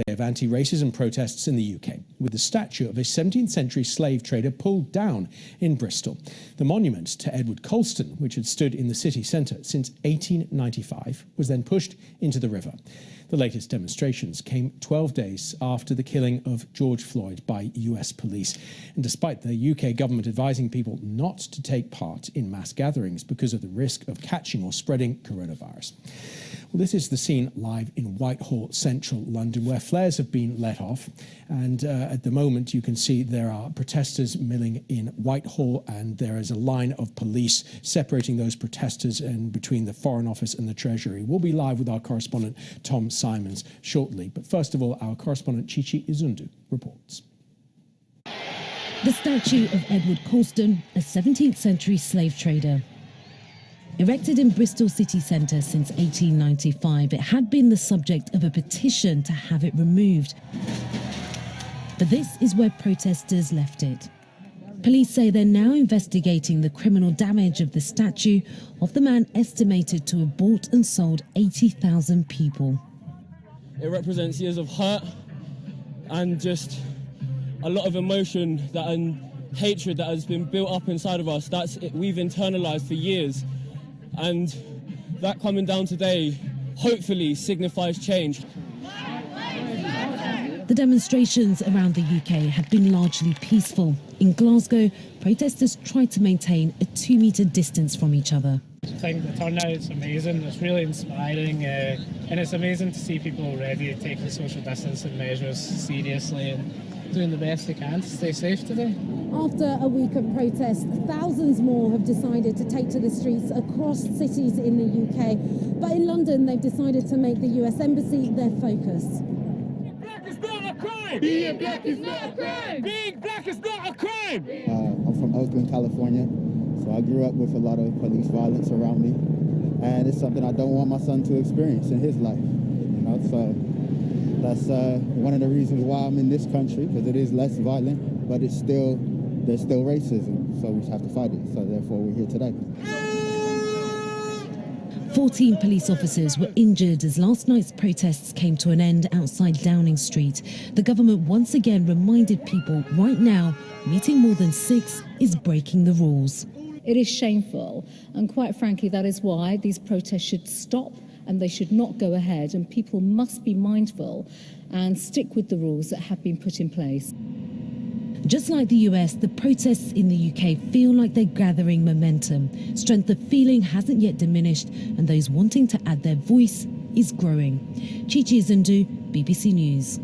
Of anti-racism protests in the UK, with the statue of a 17th century slave trader pulled down in Bristol. The monument to Edward Colston, which had stood in the city centre since 1895, was then pushed into the river. The latest demonstrations came 12 days after the killing of George Floyd by US police, and despite the UK government advising people not to take part in mass gatherings because of the risk of catching or spreading coronavirus. Well, this is the scene live in Whitehall, central London, where flares have been let off. And at the moment, you can see there are protesters milling in Whitehall, and there is a line of police separating those protesters and between the Foreign Office and the Treasury. We'll be live with our correspondent, Tom Simons, shortly. But first of all, our correspondent, Chichi Izundu, reports. The statue of Edward Colston, a 17th century slave trader. Erected in Bristol city centre since 1895, it had been the subject of a petition to have it removed. But this is where protesters left it. Police say they're now investigating the criminal damage of the statue of the man estimated to have bought and sold 80,000 people. It represents years of hurt and just a lot of emotion and hatred that has been built up inside of us. We've internalized for years. And that coming down today, hopefully, signifies change. The demonstrations around the UK have been largely peaceful. In Glasgow, protesters tried to maintain a 2-metre distance from each other. I think the turnout's amazing, it's really inspiring, and it's amazing to see people already taking social distancing measures seriously and doing the best they can to stay safe today. After a week of protests, thousands more have decided to take to the streets across cities in the UK. But in London, they've decided to make the US Embassy their focus. Being black is not a crime! Being black is not a crime! Being black is not a crime! I'm from Oakland, California, so I grew up with a lot of police violence around me. And it's something I don't want my son to experience in his life, so that's one of the reasons why I'm in this country, because it is less violent, but there's still racism, so we have to fight it. So therefore, we're here today. 14 police officers were injured as last night's protests came to an end outside Downing Street. The government once again reminded people right now, meeting more than 6 is breaking the rules. It is shameful, and quite frankly, that is why these protests should stop and they should not go ahead, and people must be mindful and stick with the rules that have been put in place. Just like the US, the protests in the UK feel like they're gathering momentum. Strength of feeling hasn't yet diminished, and those wanting to add their voice is growing. Chichi Izundu, BBC News.